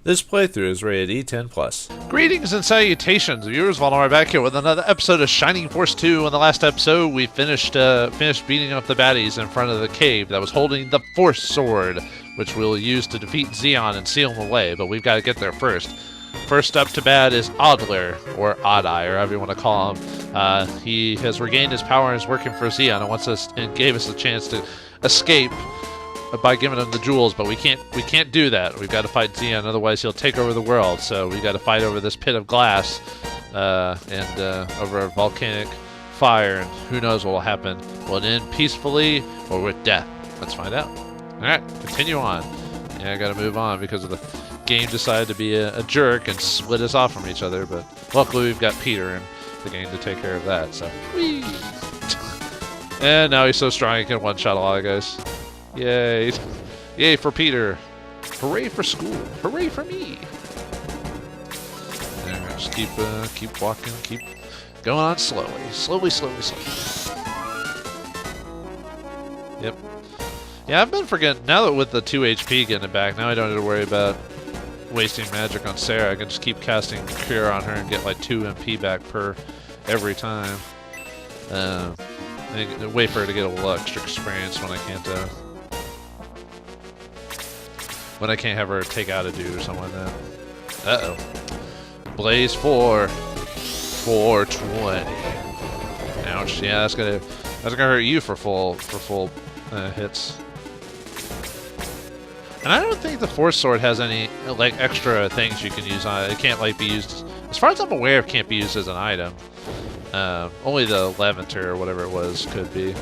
This playthrough is rated E10+. Greetings and salutations, viewers. Vauldemare back here with another episode of Shining Force 2. In the last episode, we finished beating up the baddies in front of the cave that was holding the Force Sword, which we'll use to defeat Zeon and seal him away, but we've got to get there first. First up to bat is Adler, or Oddeye, or however you want to call him. He has regained his power and is working for Zeon and gave us the chance to escape by giving him the jewels, but we can't do that. We've got to fight Zeon, otherwise he'll take over the world. So we've got to fight over this pit of glass and over a volcanic fire, and who knows what will happen. Will it end peacefully or with death? Let's find out. All right, continue on. Yeah, I got to move on because of the game decided to be a jerk and split us off from each other, but luckily we've got Peter in the game to take care of that. So, whee! And now he's so strong he can one-shot a lot of guys. Yay! Yay for Peter! Hooray for school! Hooray for me! Alright, just keep walking, keep going on slowly. Slowly. Yep. Yeah, I've been forgetting, now that with the 2 HP getting it back, now I don't have to worry about wasting magic on Sarah. I can just keep casting Cure on her and get like 2 MP back per every time. And wait for her to get a little extra experience when I can't have her take out a dude or something like that. Uh-oh. Blaze 4. 420. Ouch. Yeah, that's gonna hurt you for full hits. And I don't think the Force Sword has any like extra things you can use on it. It can't like be used, as far as I'm aware, it can't be used as an item. Only the Levanter or whatever it was could be.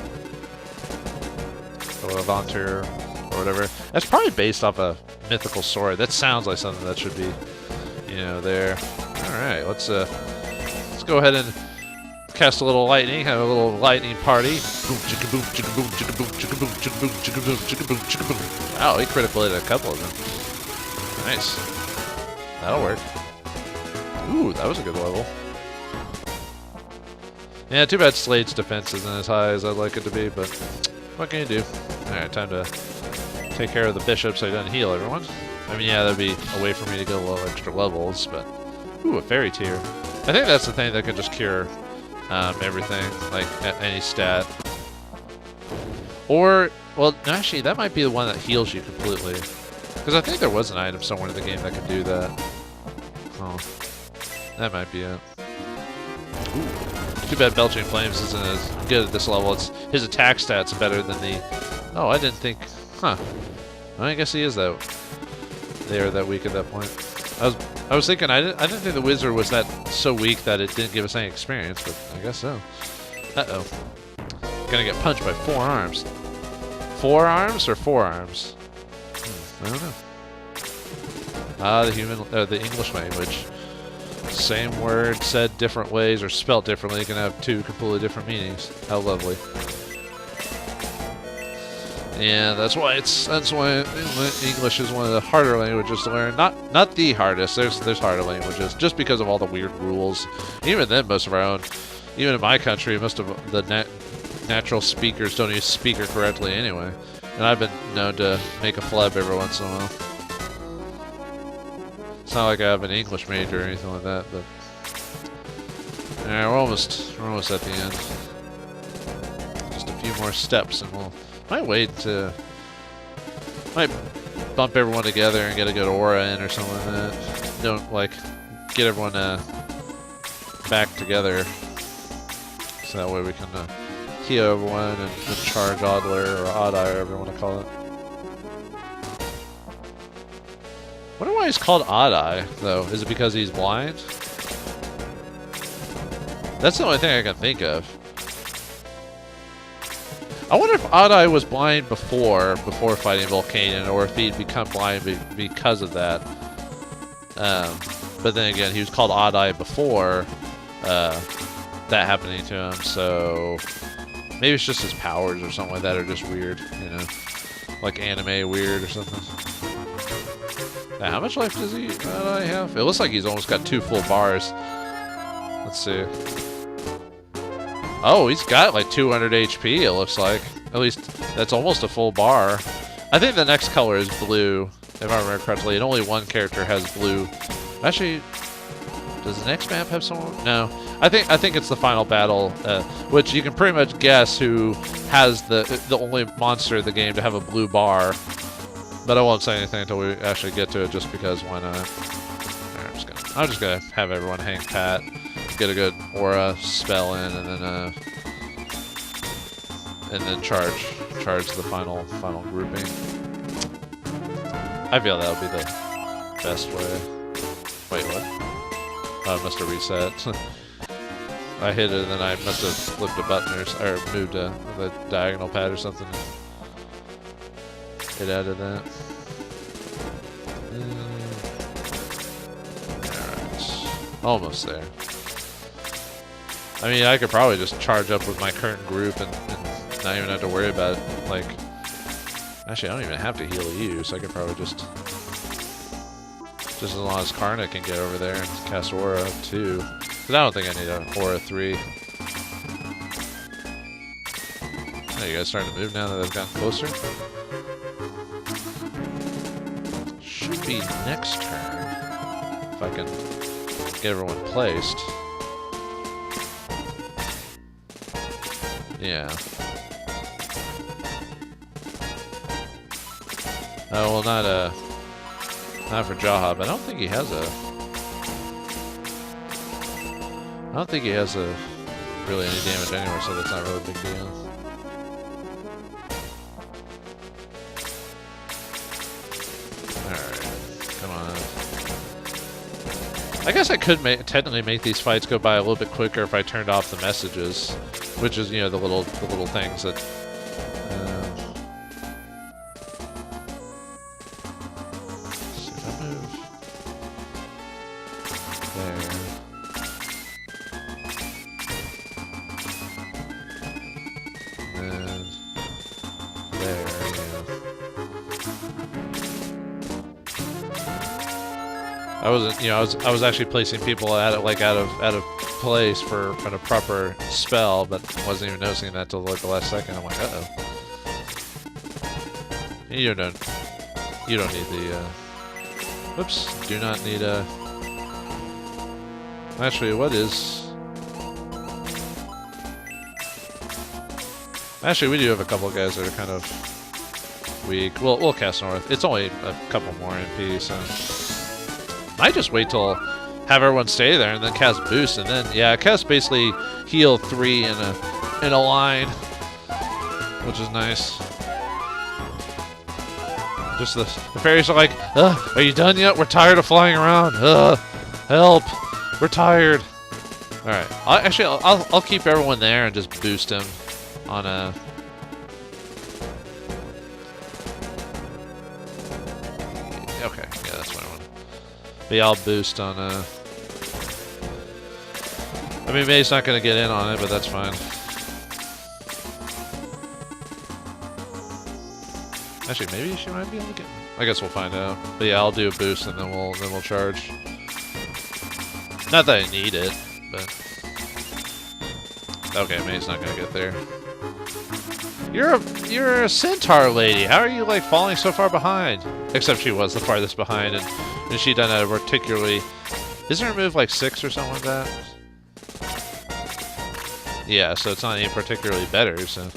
Or Levanter or whatever. That's probably based off a mythical sword. That sounds like something that should be, there. Alright, let's go ahead and cast a little lightning, have a little lightning party. Boom, chicka boom, chicka boom, chicka boom, chicka boom, chicka boom, chicka boom, chicka boom, chicka boom. Wow, he critical hit a couple of them. Nice. That'll work. Ooh, that was a good level. Yeah, too bad Slade's defense isn't as high as I'd like it to be, but what can you do? Alright, time to take care of the bishop so he doesn't heal everyone. I mean, yeah, that'd be a way for me to get a little extra levels, but... Ooh, a fairy tear. I think that's the thing that can just cure everything, like at any stat. Or, well, actually, that might be the one that heals you completely. Because I think there was an item somewhere in the game that could do that. Oh, that might be it. Ooh. Too bad Belching Flames isn't as good at this level. His attack stats are better than the... Oh, I didn't think... Huh. I guess he is that... They are that weak at that point. I was thinking, I didn't think the wizard was so weak that it didn't give us any experience, but I guess so. Uh-oh. Gonna get punched by 4 arms. 4 arms or 4 arms? I don't know. Ah, the English language. Same word said different ways or spelt differently can have 2 completely different meanings. How lovely. Yeah, that's why English is one of the harder languages to learn. Not the hardest. There's harder languages just because of all the weird rules. Even then, most of our own, even in my country, most of the natural speakers don't even speak it correctly anyway. And I've been known to make a flub every once in a while. It's not like I have an English major or anything like that, but yeah, we're almost at the end. Just a few more steps, and might bump everyone together and get a good aura in or something like that. Don't get everyone back together, so that way we can heal everyone and charge Adler or Oddeye, or whatever you want to call it. I wonder why he's called Oddeye, though. Is it because he's blind? That's the only thing I can think of. I wonder if Oddeye was blind before fighting Volcanion, or if he'd become blind because of that. But then again, he was called Oddeye before that happening to him, so maybe it's just his powers or something like that are just weird, like anime weird or something. Now, how much life does Oddeye have? It looks like he's almost got 2 full bars. Let's see. Oh, he's got like 200 HP, it looks like. At least, that's almost a full bar. I think the next color is blue. if I remember correctly, and only one character has blue. Actually, does the next map have someone? No. I think it's the final battle, which you can pretty much guess who has the only monster in the game to have a blue bar. But I won't say anything until we actually get to it, just because why not? Right, I'm just gonna have everyone hang pat, get a good aura spell in, and then charge the final grouping. I feel that would be the best way. Wait, what? Oh, I must have reset. I hit it and then I must have flipped a button or moved the diagonal pad or something. It added that. Alright. Almost there. I mean, I could probably just charge up with my current group and not even have to worry about it. Like, actually, I don't even have to heal you, so I could probably just as long as Karna can get over there and cast Aura too. Because I don't think I need an Aura 3. Oh, you guys starting to move now that they've gotten closer? Should be next turn. If I can get everyone placed. Yeah. Oh, well, not for Jaha, but I don't think he has really any damage anywhere, so that's not really a big deal. Alright, come on. I guess I could technically make these fights go by a little bit quicker if I turned off the messages, which is, you know, the little things that. I was actually placing people out of place for a proper spell, but wasn't even noticing that till like the last second. I'm like, uh-oh. You don't need the whoops, do not need a. Actually, what is? Actually, we do have a couple of guys that are kind of weak. We'll cast North. It's only a couple more MP, so. Might just wait till have everyone stay there and then cast boost, and then yeah, cast basically heal 3 in a line, which is nice. Just the fairies are like, are you done yet? We're tired of flying around. Help! We're tired. All right. I'll keep everyone there and just boost him on a. Okay, yeah, that's what I want. But yeah, I'll boost on I mean, May's not going to get in on it, but that's fine. Actually, maybe she might be able to get. I guess we'll find out. But yeah, I'll do a boost and then we'll charge. Not that I need it, but okay, May's not going to get there. You're a centaur lady. How are you like falling so far behind? Except she was the farthest behind, and she done a particularly. Isn't her move like 6 or something like that? Yeah, so it's not any particularly better. So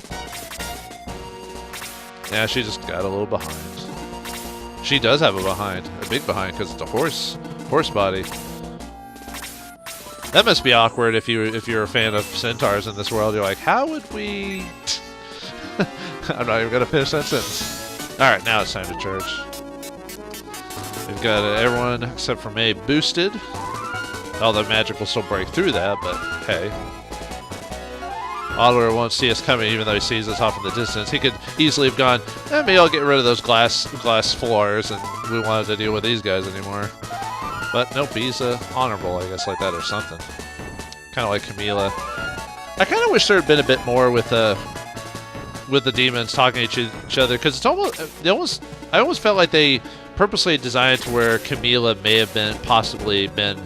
yeah, she just got a little behind. She does have a big behind, because it's a horse body. That must be awkward if you're a fan of centaurs in this world. You're like, how would we? I'm not even gonna finish that sentence. All right, now it's time to charge. We've got everyone except for May boosted. Although magic will still break through that, but hey. Oliver won't see us coming, even though he sees us off in the distance. He could easily have gone, maybe I'll get rid of those glass floors, and we wanted to deal with these guys anymore. But nope, he's honorable, I guess, like that or something. Kind of like Camila. I kind of wish there had been a bit more with the demons talking to each other, because it's I almost felt like they purposely designed to where Camila may have possibly been.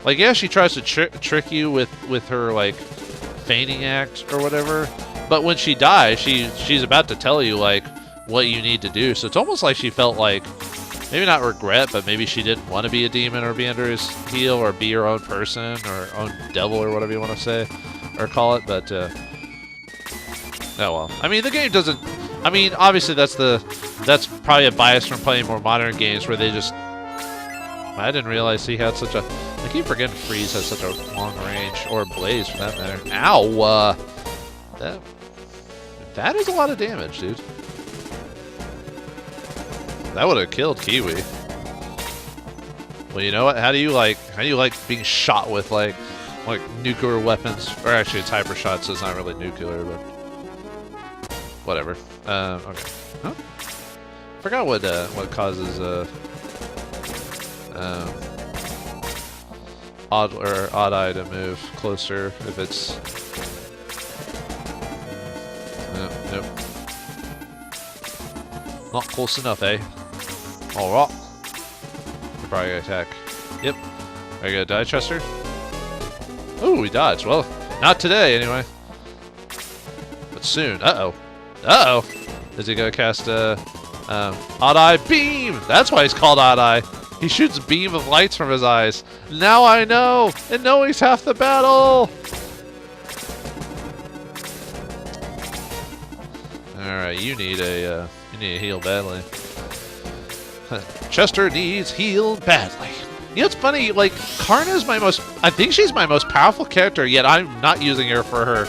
Like, yeah, she tries to trick you with her, like, feigning act or whatever. But when she dies, she's about to tell you, like, what you need to do. So it's almost like she felt like, maybe not regret, but maybe she didn't want to be a demon or be under his heel or be her own person or own devil or whatever you want to say or call it. But oh well. I mean, the game doesn't. I mean, obviously that's probably a bias from playing more modern games where they just. I didn't realize he had such a. I keep forgetting Freeze has such a long range, or Blaze for that matter. Ow! That is a lot of damage, dude. That would have killed Kiwi. Well, you know what? How do you like being shot with like nuclear weapons? Or actually, it's hyper shot, so it's not really nuclear, but whatever. Okay. Huh? Forgot what causes odd eye to move closer if it's. Nope. Not close enough, eh? Alright. We're probably gonna attack. Yep. Are you gonna die, Chester? Ooh, we dodged. Well, not today, anyway. But soon. Uh-oh. Uh-oh! Is he gonna cast Odd Eye Beam! That's why he's called Odd Eye. He shoots a beam of lights from his eyes. Now I know! And know he's half the battle! Alright, you need a heal badly. Chester needs healed badly. You know, it's funny, like, Karna's I think she's my most powerful character, yet I'm not using her for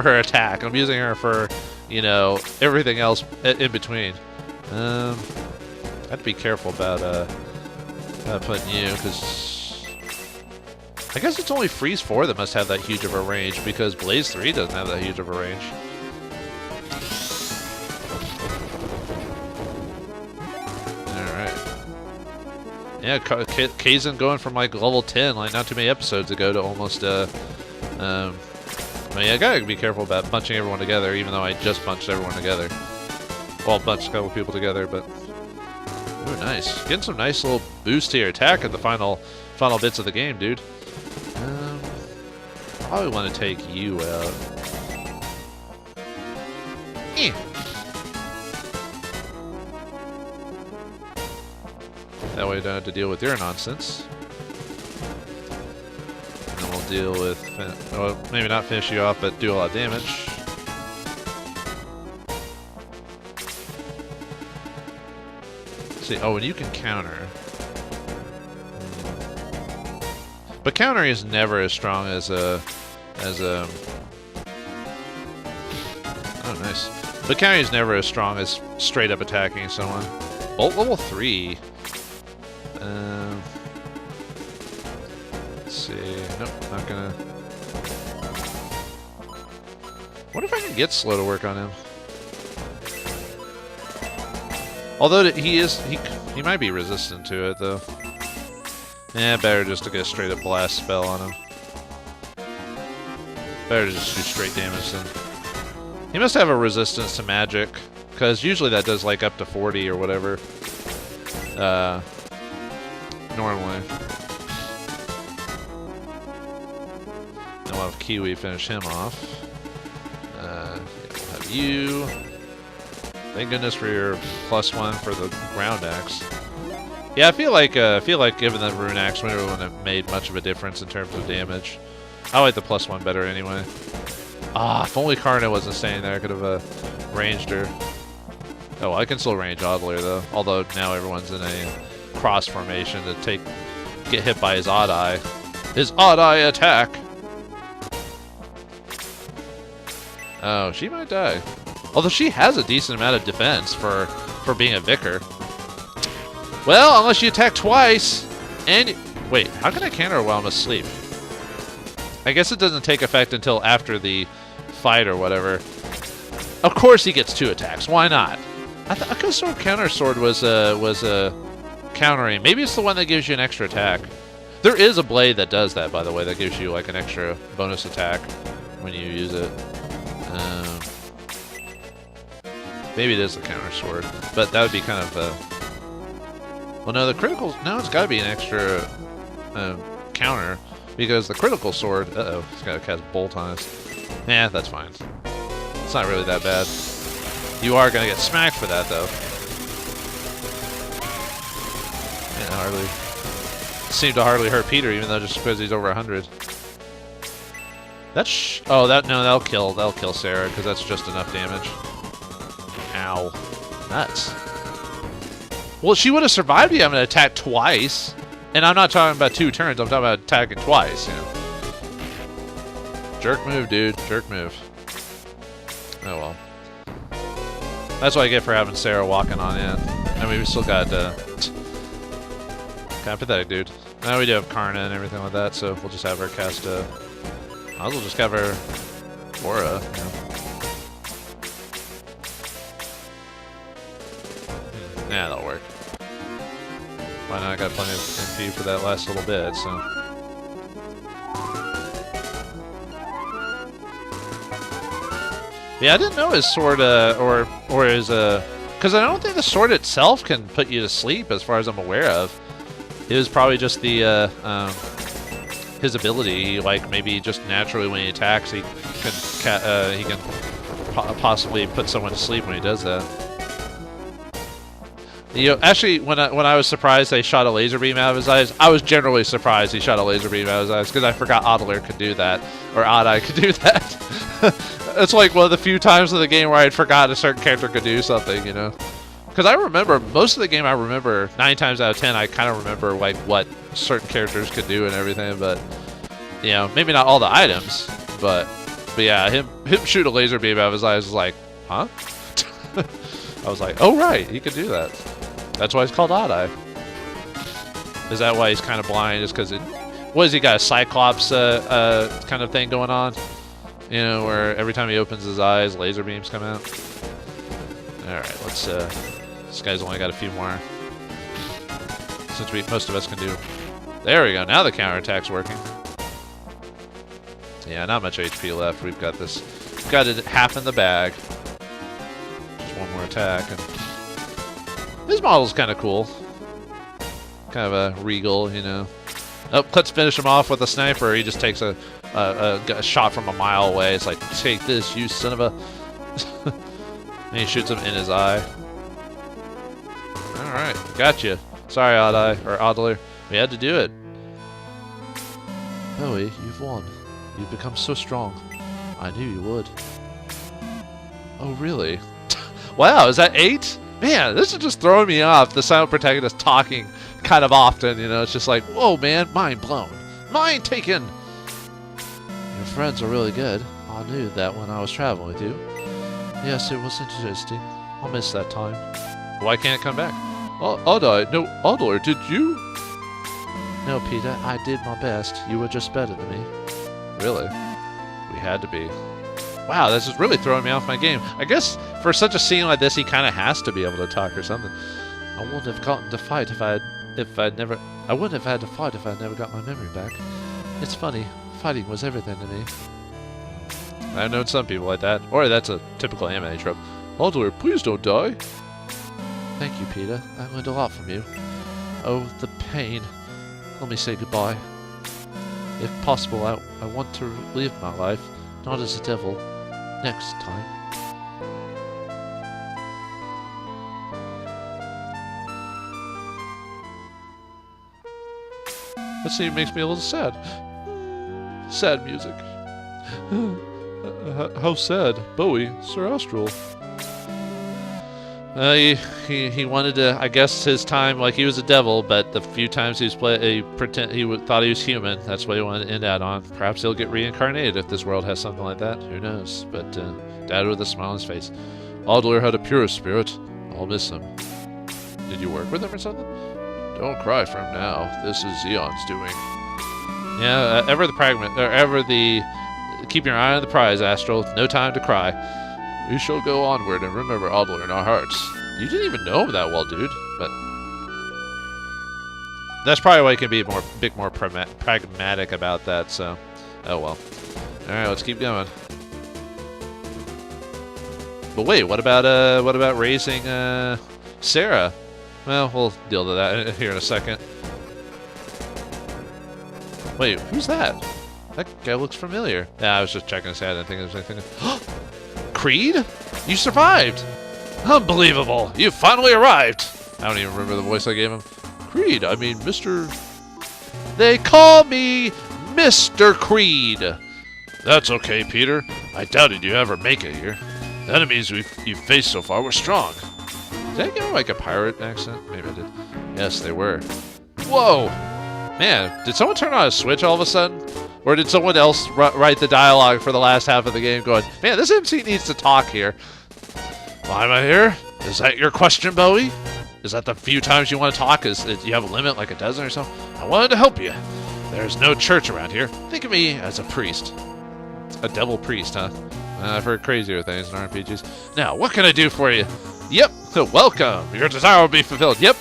her attack. I'm using her for, you know, everything else in between. I have to be careful about putting you, because I guess it's only Freeze 4 that must have that huge of a range, because Blaze 3 doesn't have that huge of a range. Yeah, Kaizen going from like level 10, like not too many episodes ago, to almost, I mean, I gotta be careful about bunching everyone together, even though I just bunched everyone together. Well, bunched a couple people together, but. Ooh, nice. Getting some nice little boost to your attack at the final bits of the game, dude. Probably want to take you out. That way I don't have to deal with your nonsense. And then we'll deal with... well, maybe not finish you off, but do a lot of damage. Let's see, oh, and you can counter. But countering is never as strong as oh, nice. But countering is never as strong as straight up attacking someone. Bolt level 3. Let's see. Nope, not gonna. What if I can get slow to work on him? Although he might be resistant to it though. Yeah, better just to get a straight up blast spell on him. Better to just do straight damage then. He must have a resistance to magic, because usually that does like up to 40 or whatever. Normally. Then we'll have Kiwi finish him off. We'll have you. Thank goodness for your +1 for the ground axe. Yeah, I feel like given the rune axe wouldn't have made much of a difference in terms of damage. I like the +1 better anyway. Ah, if only Karna wasn't staying there, I could have ranged her. Oh, I can still range Oddler though. Although now everyone's in a cross formation to get hit by his Odd Eye. His Odd Eye attack! Oh, she might die. Although she has a decent amount of defense for being a Vicar. Well, unless you attack twice, and... Wait, how can I counter while I'm asleep? I guess it doesn't take effect until after the fight or whatever. Of course he gets 2 attacks, why not? I could have sworn Counter Sword was countering. Maybe it's the one that gives you an extra attack. There is a blade that does that, by the way, that gives you like an extra bonus attack when you use it. Maybe it is the Counter Sword, but that would be kind of well, no, the critical... No, it's got to be an extra counter, because the critical sword... Uh-oh, it's got to cast Bolt on us. Yeah, that's fine. It's not really that bad. You are gonna get smacked for that, though. Yeah, hardly seemed to hardly hurt Peter, even though just because he's over 100. That's oh, that'll kill Sarah because that's just enough damage. Ow, nuts. Well, she would have survived you having to attack twice, and I'm not talking about 2 turns. I'm talking about attacking twice. You know. Jerk move, dude. Jerk move. Oh well. That's what I get for having Sarah walking on in. I mean, we still got kind of pathetic, dude. Now we do have Karna and everything like that, so we'll just have her cast. Might as well just have her Aura. You know. Yeah, that'll work. Why not? I got plenty of MP for that last little bit, so. Yeah, I didn't know his sword, or his, because I don't think the sword itself can put you to sleep, as far as I'm aware of. It was probably just the, his ability, like maybe just naturally when he attacks, he can possibly put someone to sleep when he does that. You know, actually, when I was surprised they shot a laser beam out of his eyes, I was generally surprised he shot a laser beam out of his eyes because I forgot Oddler could do that, or Odd-Eye could do that. It's like one of the few times in the game where I had forgot a certain character could do something, you know. Because I remember most of the game. I remember 9 times out of 10, I kind of remember like what certain characters could do and everything, but you know, maybe not all the items, but yeah, him shoot a laser beam out of his eyes was like, huh? I was like, oh right, he could do that. That's why he's called Odd-Eye. Is that why he's kind of blind? Just because it... What has he got, a Cyclops kind of thing going on? You know, where every time he opens his eyes, laser beams come out? Alright, let's... this guy's only got a few more. Since most of us can do... There we go, now the counterattack's working. Yeah, not much HP left. We've got this... We've got it half in the bag. Just one more attack, and... This model's kind of cool. Kind of a regal, you know. Oh, let's finish him off with a sniper. He just takes a shot from a mile away. It's like, take this, you son of a... And he shoots him in his eye. Alright, gotcha. Sorry, Odd-Eye, or Oddler. We had to do it. Bowie, you've won. You've become so strong. I knew you would. Oh, really? Wow, is that 8? Man, this is just throwing me off. The silent protagonist talking kind of often, you know. It's just like, whoa, man, mind blown. Mind taken. Your friends are really good. I knew that when I was traveling with you. Yes, it was interesting. I'll miss that time. Why can't it come back? Oh, Odd-Eye, no, Oddler, did you? No, Peter, I did my best. You were just better than me. Really? We had to be. Wow, this is really throwing me off my game. I guess for such a scene like this, he kind of has to be able to talk or something. I wouldn't have gotten to fight I wouldn't have had to fight if I'd never got my memory back. It's funny, fighting was everything to me. I've known some people like that, or that's a typical anime trope. Oddler, please don't die. Thank you, Peter. I learned a lot from you. Oh, the pain. Let me say goodbye. If possible, I want to live my life, not as a devil. Next time. That scene makes me a little sad. Sad music. How sad. Bowie, Sir Astral. He wanted to, I guess, his time like he was a devil, but the few times he thought he was human. That's what he wanted to end out on. Perhaps he'll get reincarnated if this world has something like that. Who knows? But Dad with a smile on his face. Oddler had a pure spirit. I'll miss him. Did you work with him or something? Don't cry for him now. This is Xeon's doing. Yeah, keep your eye on the prize, Astral. No time to cry. We shall go onward and remember Oddler in our hearts. You didn't even know him that well, dude. But that's probably why he can be a bit more pragmatic about that. So, oh well. All right, let's keep going. But wait, what about raising Sarah? Well, we'll deal with that here in a second. Wait, who's that? That guy looks familiar. Yeah, I was just checking his head. I think there's anything. Creed? You survived! Unbelievable! You finally arrived! I don't even remember the voice I gave him. Creed, I mean, Mr. They call me Mr. Creed. That's okay, Peter. I doubted you'd ever make it here. The enemies you've faced so far were strong. Did I get like a pirate accent? Maybe I did. Yes, they were. Whoa! Man, did someone turn on a switch all of a sudden? Or did someone else write the dialogue for the last half of the game going, man, this MC needs to talk here. Why am I here? Is that your question, Bowie? Is that the few times you want to talk? Is you have a limit, like a dozen or so? I wanted to help you. There's no church around here. Think of me as a priest. A devil priest, huh? I've heard crazier things in RPGs. Now, what can I do for you? Yep, welcome. Your desire will be fulfilled. Yep.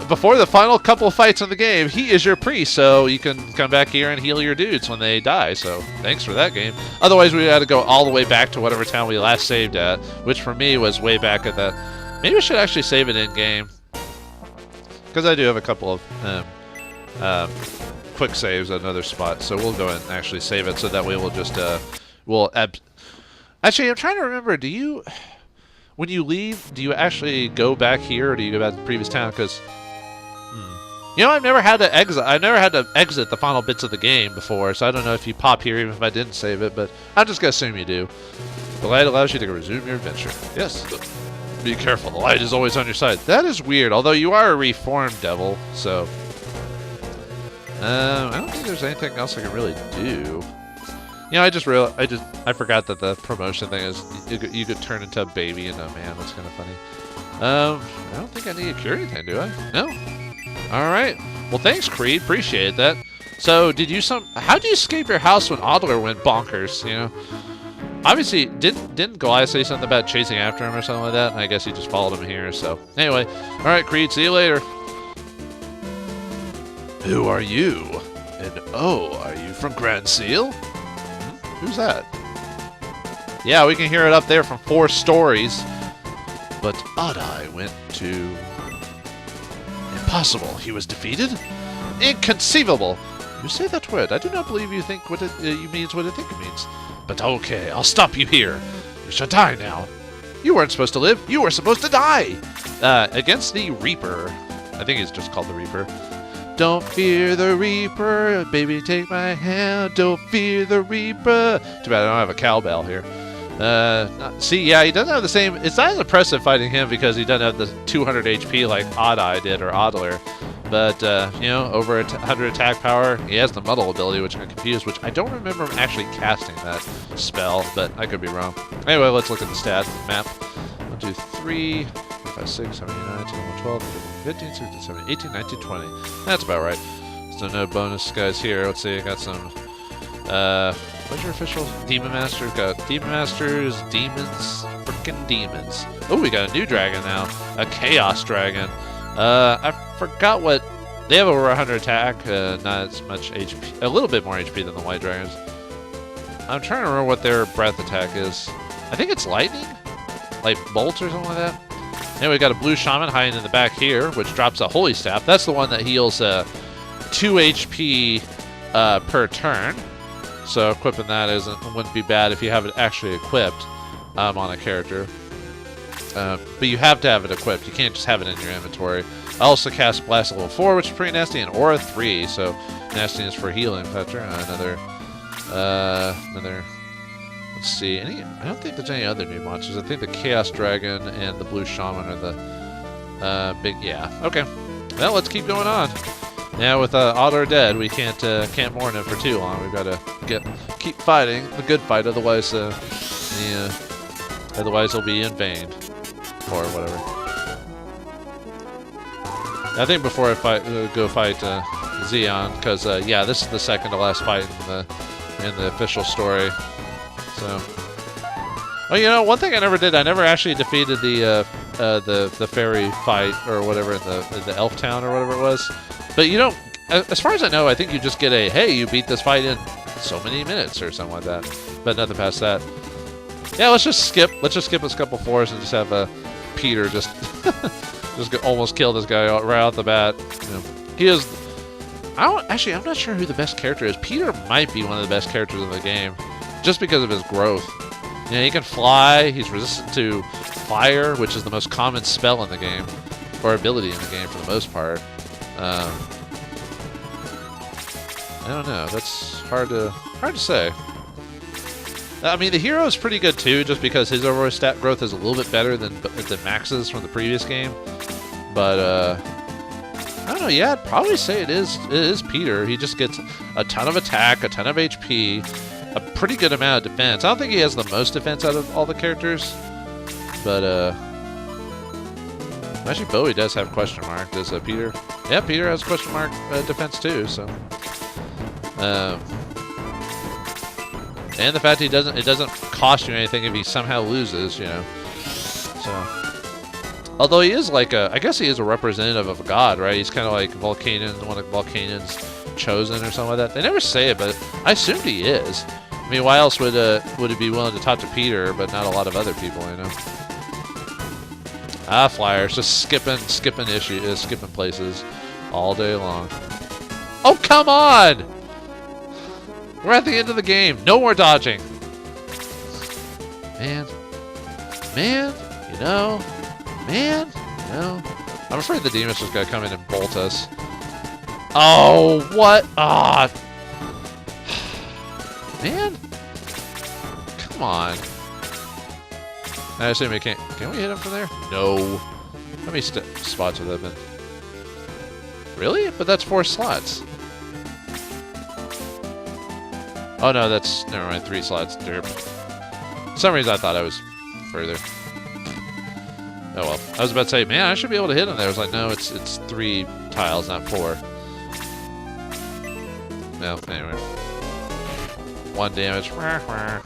Before the final couple fights in the game, he is your priest, so you can come back here and heal your dudes when they die. So thanks for that game. Otherwise, we had to go all the way back to whatever town we last saved at, which for me was way back at the. Maybe I should actually save it in game, because I do have a couple of quick saves at another spot. So we'll go and actually save it, so that way we'll just Actually, I'm trying to remember. Do you? When you leave, do you actually go back here, or do you go back to the previous town? Because, you know, I've never had to exit the final bits of the game before, so I don't know if you pop here even if I didn't save it, but I'm just gonna assume you do. The light allows you to resume your adventure. Yes. Be careful. The light is always on your side. That is weird. Although you are a reformed devil, so I don't think there's anything else I can really do. You know, I forgot that the promotion thing is you could turn into a baby and a man. That's kind of funny. I don't think I need to cure anything, do I? No. All right. Well, thanks, Creed. Appreciate that. So, how did you escape your house when Adler went bonkers? You know, obviously, didn't Goliath say something about chasing after him or something like that? And I guess he just followed him here. So, anyway, all right, Creed. See you later. Who are you? And oh, are you from Grand Seal? Who's that? Yeah, we can hear it up there from 4 stories. But Adai went to... Impossible. He was defeated? Inconceivable. You say that word. I do not believe you think what it means what I think it means. But okay, I'll stop you here. You shall die now. You weren't supposed to live. You were supposed to die. Against the Reaper. I think he's just called the Reaper. Don't fear the Reaper, baby, take my hand. Don't fear the Reaper. Too bad I don't have a cowbell here. See, yeah, he doesn't have the same. It's not as impressive fighting him because he doesn't have the 200 HP like Adai did or Adler. But, you know, over 100 attack power. He has the muddle ability, which I'm confused, which I don't remember him actually casting that spell, but I could be wrong. Anyway, let's look at the stat map. 1, 2, 3, 4, 5, 6, 7, 8, 9, 10, 11, 12, 15, 16, 17, 18, 19, 20. That's about right. So no bonus guys here. Let's see, I got some, what's your official? Demon Masters. Got Demon Masters, Demons, frickin' Demons. Oh, we got a new dragon now. A Chaos Dragon. I forgot what... They have over 100 attack, not as much HP. A little bit more HP than the White Dragons. I'm trying to remember what their breath attack is. I think it's lightning? Like bolts or something like that? Anyway, we got a blue shaman hiding in the back here, which drops a holy staff. That's the one that heals 2 HP per turn. So equipping that wouldn't be bad if you have it actually equipped on a character. But you have to have it equipped. You can't just have it in your inventory. I also cast Blast at level 4, which is pretty nasty, and Aura 3, so nastiness for healing. Another. Let's see. I don't think there's any other new monsters. I think the Chaos Dragon and the Blue Shaman are the big. Yeah. Okay. Well, let's keep going on. Now with Adler dead, we can't mourn him for too long. We've got to keep fighting the good fight. Otherwise, otherwise it'll be in vain or whatever. I think before I go fight Xeon, because yeah, this is the second to last fight in the official story. So, oh, you know, one thing I never did, I never actually defeated the fairy fight or whatever in the elf town or whatever it was. But you don't, as far as I know, I think you just get a, hey, you beat this fight in so many minutes or something like that. But nothing past that. Yeah, let's just skip a couple floors and just have Peter just almost kill this guy right out the bat. You know, he is. I'm not sure who the best character is. Peter might be one of the best characters in the game, just because of his growth. You know, he can fly. He's resistant to fire, which is the most common spell in the game, or ability in the game for the most part. I don't know. That's hard to say. I mean, the hero is pretty good too, just because his overall stat growth is a little bit better than Max's from the previous game. But I don't know. Yeah, I'd probably say it is Peter. He just gets a ton of attack, a ton of HP, a pretty good amount of defense. I don't think he has the most defense out of all the characters, but actually Bowie does have question mark. Does Peter? Yeah, Peter has question mark defense too. So, and the fact it doesn't cost you anything if he somehow loses, you know. So, although he is like I guess he is a representative of a god, right? He's kind of like Volcanon, one of Volcanon's chosen or something like that. They never say it, but I assumed he is. I mean, why else would it be willing to talk to Peter, but not a lot of other people, you know? Ah, flyers, just skipping places all day long. Oh, come on! We're at the end of the game. No more dodging. Man, you know. I'm afraid the demon's just gonna come in and bolt us. Oh, what? Ah. Man. Come on. I assume we can't. Can we hit him from there? No. How many spots have that been? Really? But that's 4 slots. Oh no, that's never mind. 3 slots. Derp. For some reason I thought I was further. Oh well. I was about to say, man, I should be able to hit him there. I was like, no, it's 3 tiles, not 4. No, anyway. 1 damage. I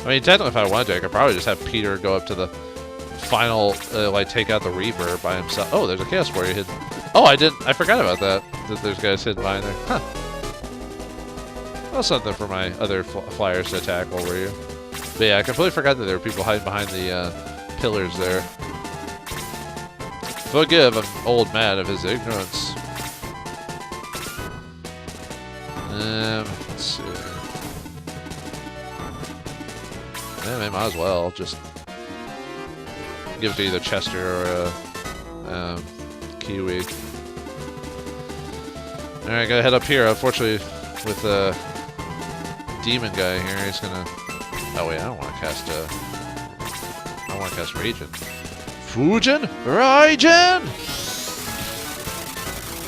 mean, technically, if I wanted to, I could probably just have Peter go up to the final, like, take out the Reaper by himself. Oh, there's a Chaos Warrior hidden. Oh, I forgot about that. That there's guys hidden behind there. Huh. Well, something for my other flyers to attack while we're here. But yeah, I completely forgot that there were people hiding behind the pillars there. Forgive an old man of his ignorance. Let's see. Yeah, they might as well just give it to either Chester or Kiwi. Alright, gotta head up here. Unfortunately, with the demon guy here, he's gonna. Oh wait, I don't want to cast. I don't want to cast Regen. Fujin? Regen!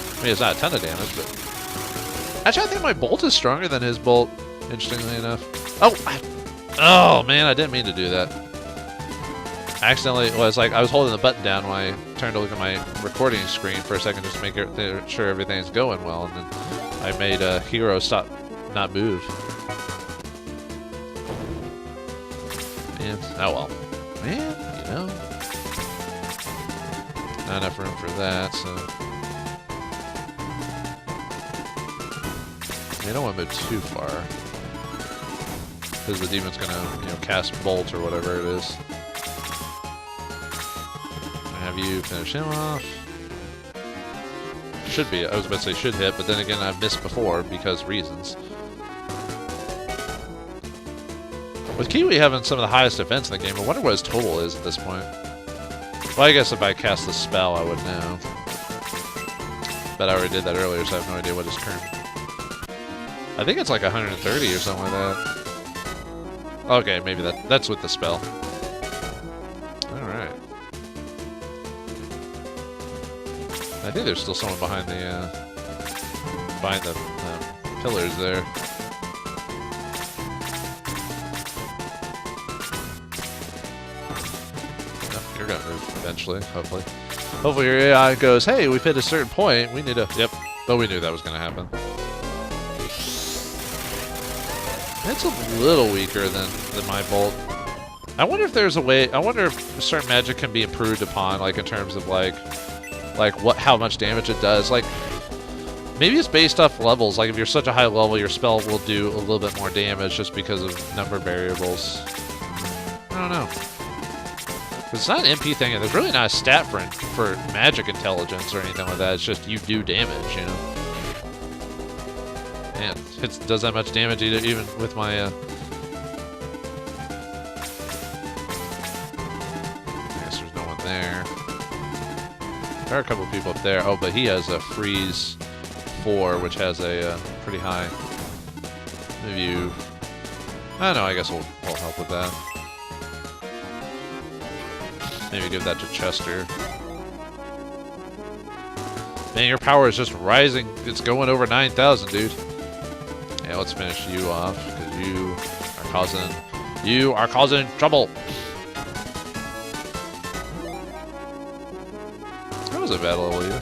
I mean, it's not a ton of damage, but actually, I think my bolt is stronger than his bolt. Interestingly enough. Oh man, I didn't mean to do that. I accidentally was like I was holding the button down when I turned to look at my recording screen for a second just to make sure everything's going well, and then I made a hero not move. Man, oh well. Man, you know, not enough room for that, so I don't want to move too far. Because the demon's gonna, you know, cast Bolt or whatever it is. Have you finish him off? Should be. I was about to say should hit, but then again I've missed before because reasons. With Kiwi having some of the highest defense in the game, I wonder what his total is at this point. Well, I guess if I cast the spell, I would know. But I already did that earlier, so I have no idea what his current. I think it's like 130 or something like that. Okay, maybe that's with the spell. Alright. I think there's still someone behind the pillars there. Oh, you're gonna move eventually, hopefully. Hopefully your AI goes, hey, we've hit a certain point, we need to... Yep, but we knew that was gonna happen. It's a little weaker than my bolt. I wonder if there's a way. I wonder if certain magic can be improved upon, like in terms of like how much damage it does. Like maybe it's based off levels. Like if you're such a high level, your spell will do a little bit more damage just because of number variables. I don't know. It's not an MP thing, and there's really not a stat for magic intelligence or anything like that. It's just you do damage, you know. Man, it does that much damage even with my There are a couple people up there. Oh, but he has a freeze 4, which has a pretty high. Maybe you... I don't know, I guess we'll help with that. Maybe give that to Chester. Man, your power is just rising. It's going over 9,000, dude. Yeah, let's finish you off, because you are causing trouble. That was a bad level, you.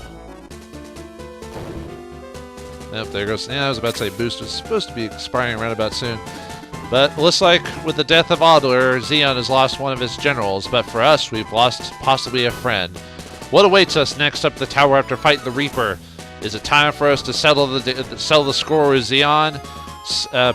Yep, there goes. Yeah, I was about to say boost was supposed to be expiring right about soon. But it looks like with the death of Vauldemare, Zeon has lost one of his generals, but for us, we've lost possibly a friend. What awaits us next up the tower after fighting the Reaper? Is it time for us to settle the score with Zeon,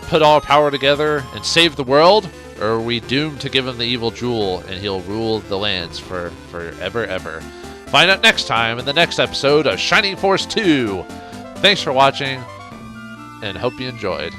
put all our power together, and save the world? Or are we doomed to give him the evil jewel, and he'll rule the lands for forever, ever? Find out next time in the next episode of Shining Force 2. Thanks for watching, and hope you enjoyed.